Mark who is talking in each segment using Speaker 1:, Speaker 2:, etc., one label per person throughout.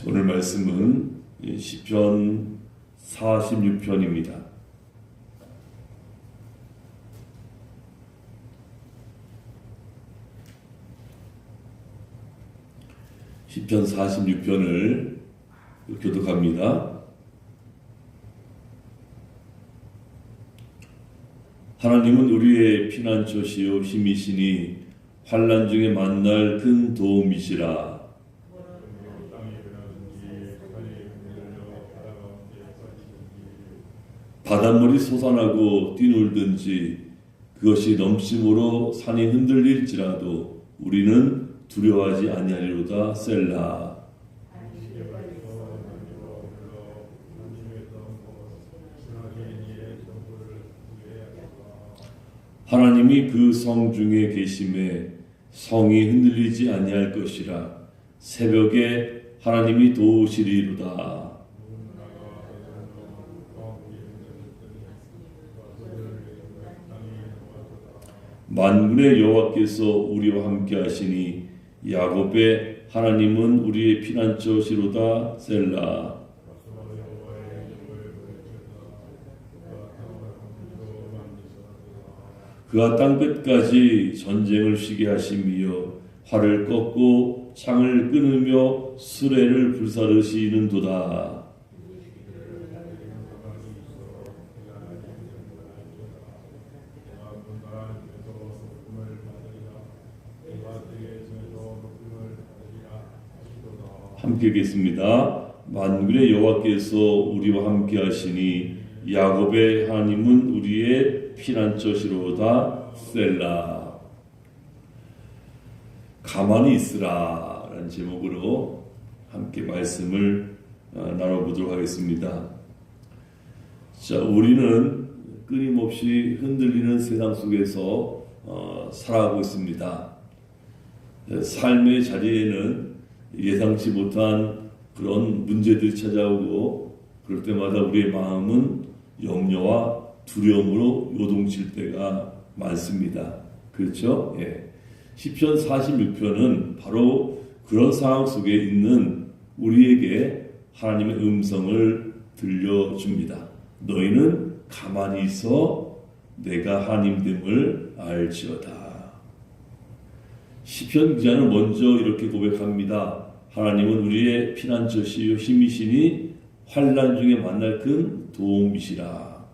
Speaker 1: 오늘 말씀은 시편 46편입니다. 시편 46편을 교독합니다. 하나님은 우리의 피난처시요 힘이시니 환난 중에 만날 큰 도움이시라. 바닷물이 솟아나고 뛰놀든지 그것이 넘침으로 산이 흔들릴지라도 우리는 두려워하지 아니하리로다. 셀라. 하나님이 그 성 중에 계심에 성이 흔들리지 아니할 것이라. 새벽에 하나님이 도우시리로다. 만군의 여호와께서 우리와 함께 하시니 야곱의 하나님은 우리의 피난처시로다. 셀라. 그가 땅끝까지 전쟁을 쉬게 하심이요 활을 꺾고 창을 끊으며 수레를 불사르시는도다. 함께 읽겠습니다. 만군의 여호와께서 우리와 함께 하시니 야곱의 하나님은 우리의 피난처시로다. 셀라. 가만히 있으라 라는 제목으로 함께 말씀을 나눠보도록 하겠습니다. 자, 우리는 끊임없이 흔들리는 세상 속에서 살아가고 있습니다. 삶의 자리에는 예상치 못한 그런 문제들이 찾아오고 그럴 때마다 우리의 마음은 염려와 두려움으로 요동칠 때가 많습니다. 그렇죠? 예. 시편 46편은 바로 그런 상황 속에 있는 우리에게 하나님의 음성을 들려줍니다. 너희는 가만히 있어 내가 하나님됨을 알지어다. 시편 기자는 먼저 이렇게 고백합니다. 하나님은 우리의 피난처시요 힘이시니 환난 중에 만날 큰 도움이시라.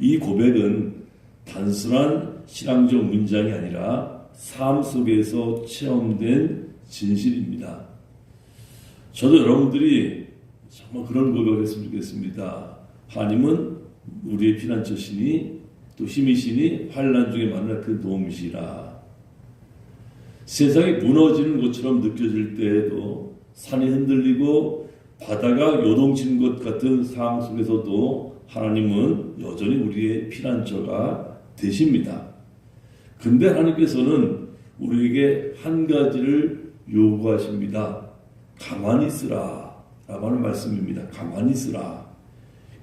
Speaker 1: 이 고백은 단순한 신앙적 문장이 아니라 삶 속에서 체험된 진실입니다. 저도 여러분들이 정말 그런 고백을 했으면 좋겠습니다. 하나님은 우리의 피난처시니 또 힘이시니 환난 중에 만날 큰 도움이시라. 세상이 무너지는 것처럼 느껴질 때에도 산이 흔들리고 바다가 요동치는 것 같은 상황 속에서도 하나님은 여전히 우리의 피난처가 되십니다. 근데 하나님께서는 우리에게 한 가지를 요구하십니다. 가만히 있으라 라고 하는 말씀입니다. 가만히 있으라.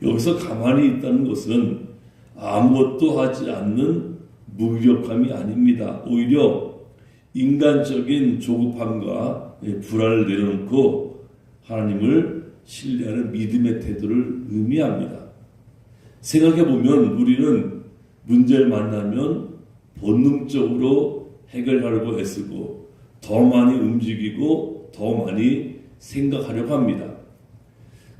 Speaker 1: 여기서 가만히 있다는 것은 아무것도 하지 않는 무기력함이 아닙니다. 오히려 인간적인 조급함과 불안을 내려놓고 하나님을 신뢰하는 믿음의 태도를 의미합니다. 생각해보면 우리는 문제를 만나면 본능적으로 해결하려고 애쓰고 더 많이 움직이고 더 많이 생각하려고 합니다.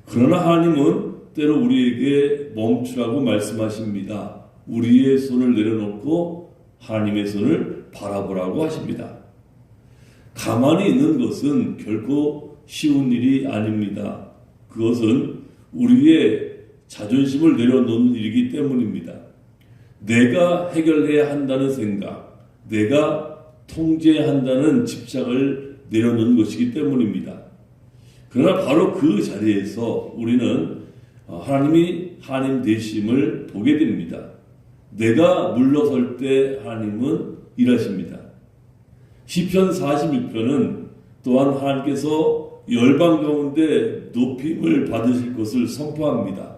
Speaker 1: 그러나 하나님은 때로 우리에게 멈추라고 말씀하십니다. 우리의 손을 내려놓고 하나님의 손을 바라보라고 하십니다. 가만히 있는 것은 결코 쉬운 일이 아닙니다. 그것은 우리의 자존심을 내려놓는 일이기 때문입니다. 내가 해결해야 한다는 생각, 내가 통제해야 한다는 집착을 내려놓는 것이기 때문입니다. 그러나 바로 그 자리에서 우리는 하나님이 하나님 되심을 보게 됩니다. 내가 물러설 때 하나님은 일하십니다. 시편 46편은 또한 하나님께서 열방 가운데 높임을 받으실 것을 선포합니다.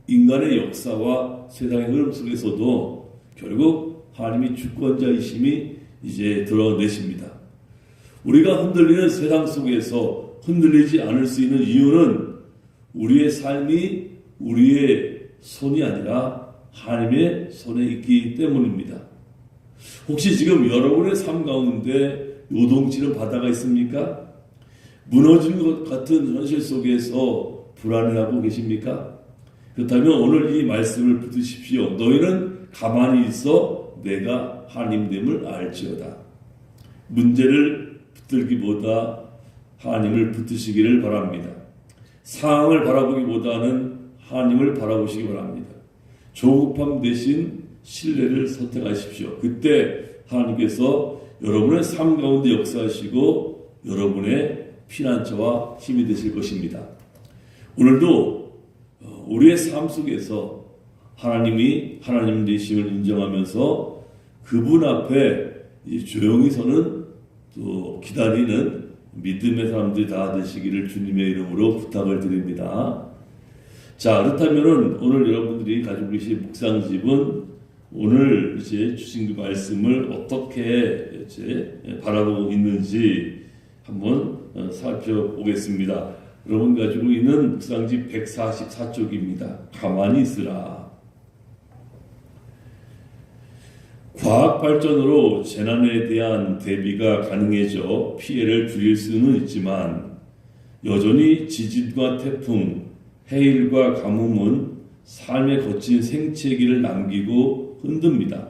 Speaker 1: 인간의 역사와 세상의 흐름 속에서도 결국 하나님이 주권자이심이 이제 드러내십니다. 우리가 흔들리는 세상 속에서 흔들리지 않을 수 있는 이유는 우리의 삶이 우리의 손이 아니라 하나님의 손에 있기 때문입니다. 혹시 지금 여러분의 삶 가운데 요동치는 바다가 있습니까? 무너진 것 같은 현실 속에서 불안해하고 계십니까? 그렇다면 오늘 이 말씀을 붙드십시오. 너희는 가만히 있어 내가 하나님됨을 알지어다. 문제를 붙들기보다 하나님을 붙드시기를 바랍니다. 상황을 바라보기보다는 하나님을 바라보시기 바랍니다. 조급함 대신 신뢰를 선택하십시오. 그때 하나님께서 여러분의 삶 가운데 역사하시고 여러분의 피난처와 힘이 되실 것입니다. 오늘도 우리의 삶 속에서 하나님이 하나님 되심을 인정하면서 그분 앞에 조용히 서는 또 기다리는 믿음의 사람들이 다 되시기를 주님의 이름으로 부탁을 드립니다. 자, 그렇다면 오늘 여러분들이 가지고 계신 묵상집은 오늘 이제 주신 그 말씀을 어떻게 이제 바라보고 있는지 한번 살펴보겠습니다. 여러분 가지고 있는 묵상집 144쪽입니다. 가만히 있으라. 과학 발전으로 재난에 대한 대비가 가능해져 피해를 줄일 수는 있지만 여전히 지진과 태풍, 해일과 가뭄은 삶의 거친 생채기를 남기고 흔듭니다.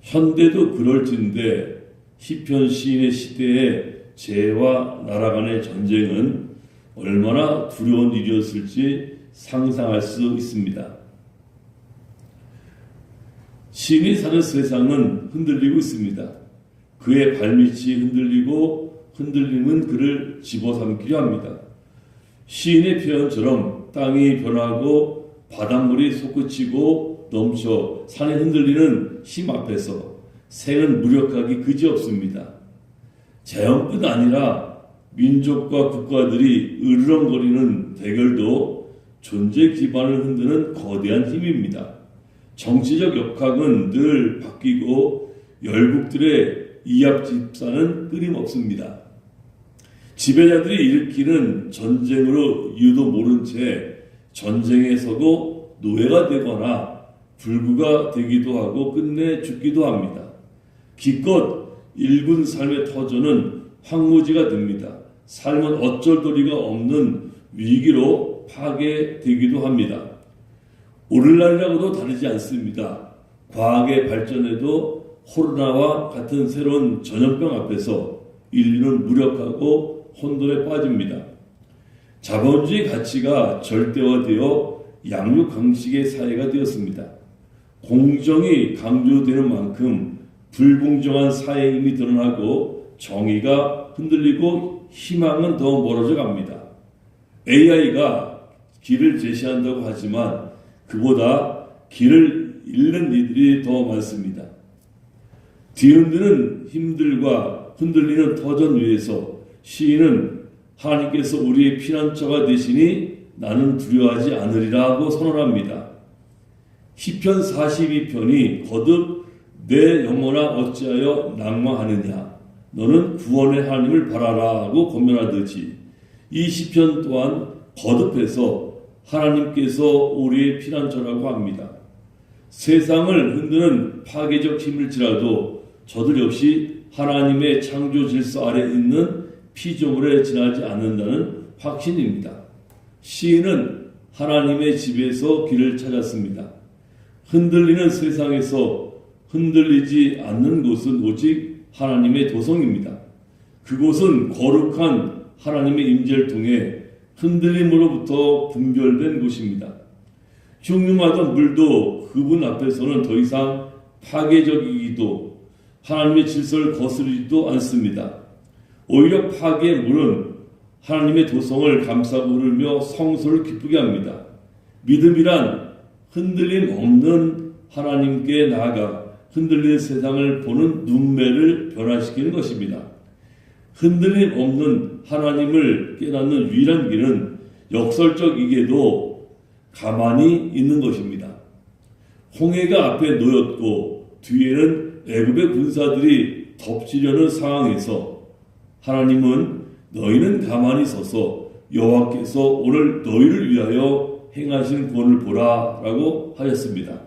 Speaker 1: 현대도 그럴진데 시편 시인의 시대에 재해와 나라 간의 전쟁은 얼마나 두려운 일이었을지 상상할 수 있습니다. 시인이 사는 세상은 흔들리고 있습니다. 그의 발밑이 흔들리고 흔들림은 그를 집어삼키려 합니다. 시인의 표현처럼 땅이 변하고 바닷물이 솟구치고 넘쳐 산이 흔들리는 힘 앞에서 생은 무력하기 그지없습니다. 자연뿐 아니라 민족과 국가들이 으르렁거리는 대결도 존재 기반을 흔드는 거대한 힘입니다. 정치적 역학은 늘 바뀌고 열국들의 이합집산은 끊임없습니다. 지배자들이 일으키는 전쟁으로 이유도 모른 채 전쟁에 서고 노예가 되거나 불구가 되기도 하고 끝내 죽기도 합니다. 기껏 일군 삶의 터전은 황무지가 됩니다. 삶은 어쩔 도리가 없는 위기로 파괴되기도 합니다. 오늘날이라고도 다르지 않습니다. 과학의 발전에도 코로나와 같은 새로운 전염병 앞에서 인류는 무력하고 혼돈에 빠집니다. 자본주의 가치가 절대화되어 양육강식의 사회가 되었습니다. 공정이 강조되는 만큼 불공정한 사회임이 드러나고 정의가 흔들리고 희망은 더 멀어져 갑니다. AI가 길을 제시한다고 하지만 그보다 길을 잃는 이들이 더 많습니다. 뒤흔드는 힘들과 흔들리는 터전 위에서 시인은 하나님께서 우리의 피난처가 되시니 나는 두려워하지 않으리라고 선언합니다. 시편 42편이 거듭 내 영혼아 어찌하여 낭망하느냐 너는 구원의 하나님을 바라라고 권면하듯이 이 시편 또한 거듭해서 하나님께서 우리의 피난처라고 합니다. 세상을 흔드는 파괴적 힘일지라도 저들 역시 하나님의 창조 질서 아래 있는 피조물에 지나지 않는다는 확신입니다. 시인은 하나님의 집에서 길을 찾았습니다. 흔들리는 세상에서 흔들리지 않는 곳은 오직 하나님의 도성입니다. 그곳은 거룩한 하나님의 임재를 통해 흔들림으로부터 분별된 곳입니다. 흉흉하던 물도 그분 앞에서는 더 이상 파괴적이기도 하나님의 질서를 거스르지도 않습니다. 오히려 파괴의 물은 하나님의 도성을 감싸고 흐르며 성소를 기쁘게 합니다. 믿음이란 흔들림 없는 하나님께 나아가 흔들리는 세상을 보는 눈매를 변화시키는 것입니다. 흔들림 없는 하나님을 깨닫는 유일한 길은 역설적이게도 가만히 있는 것입니다. 홍해가 앞에 놓였고 뒤에는 애굽의 군사들이 덮치려는 상황에서 하나님은 너희는 가만히 서서 여호와께서 오늘 너희를 위하여 행하신 구원을 보라라고 하였습니다.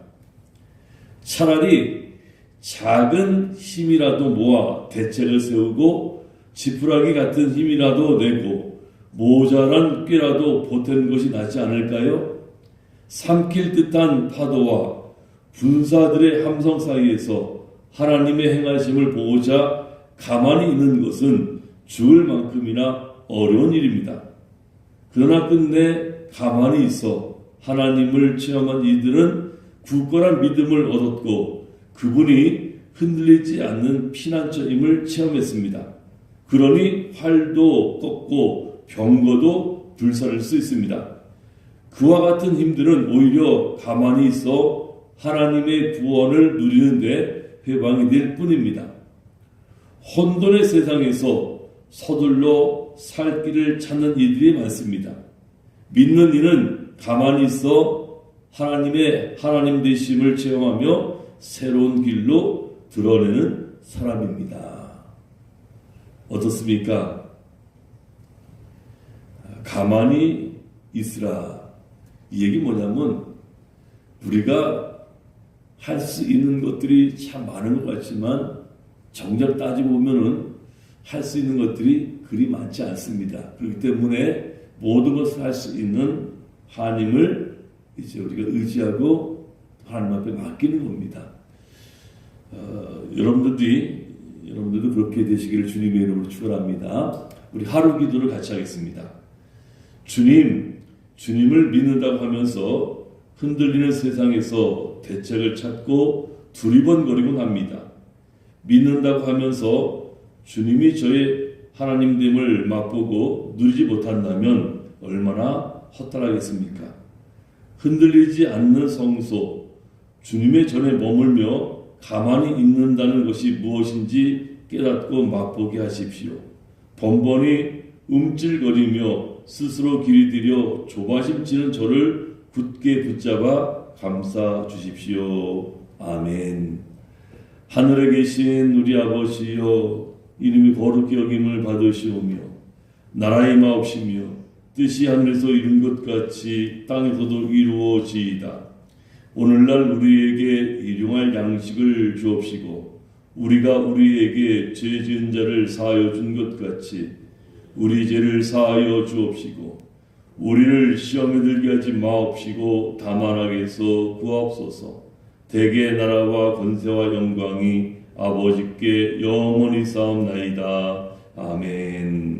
Speaker 1: 차라리 작은 힘이라도 모아 대책을 세우고 지푸라기 같은 힘이라도 내고 모자란 꾀라도 보탠 것이 낫지 않을까요? 삼킬 듯한 파도와 분사들의 함성 사이에서 하나님의 행하심을 보고자 가만히 있는 것은 죽을 만큼이나 어려운 일입니다. 그러나 끝내 가만히 있어 하나님을 체험한 이들은 굳건한 믿음을 얻었고 그분이 흔들리지 않는 피난처임을 체험했습니다. 그러니 활도 꺾고 병거도 불살을 수 있습니다. 그와 같은 힘들은 오히려 가만히 있어 하나님의 구원을 누리는데 해방이 될 뿐입니다. 혼돈의 세상에서 서둘러 살 길을 찾는 이들이 많습니다. 믿는 이는 가만히 있어 하나님 되심을 체험하며 새로운 길로 드러내는 사람입니다. 어떻습니까? 가만히 있으라. 이 얘기 뭐냐면 우리가 할 수 있는 것들이 참 많은 것 같지만 정작 따지고 보면은 할 수 있는 것들이 그리 많지 않습니다. 그렇기 때문에 모든 것을 할 수 있는 하나님을 이제 우리가 의지하고 하나님 앞에 맡기는 겁니다. 여러분들도 그렇게 되시기를 주님의 이름으로 축원합니다. 우리 하루 기도를 같이 하겠습니다. 주님을 믿는다고 하면서 흔들리는 세상에서 대책을 찾고 두리번거리곤 합니다. 믿는다고 하면서 주님이 저의 하나님됨을 맛보고 누리지 못한다면 얼마나 허탈하겠습니까? 흔들리지 않는 성소, 주님의 전에 머물며 가만히 있는다는 것이 무엇인지 깨닫고 맛보게 하십시오. 번번이 움찔거리며 스스로 길이 들여 조바심치는 저를 굳게 붙잡아 감싸 주십시오. 아멘. 하늘에 계신 우리 아버지여, 이름이 거룩히 여김을 받으시오며 나라의 마옵시며 뜻이 하늘에서 이룬 것 같이 땅에서도 이루어지이다. 오늘날 우리에게 일용할 양식을 주옵시고 우리가 우리에게 죄 지은 자를 사하여 준 것 같이 우리 죄를 사하여 주옵시고 우리를 시험에 들게 하지 마옵시고 다만 악에서 구하옵소서. 대개 나라와 권세와 영광이 아버지께 영원히 싸움나이다. 아멘.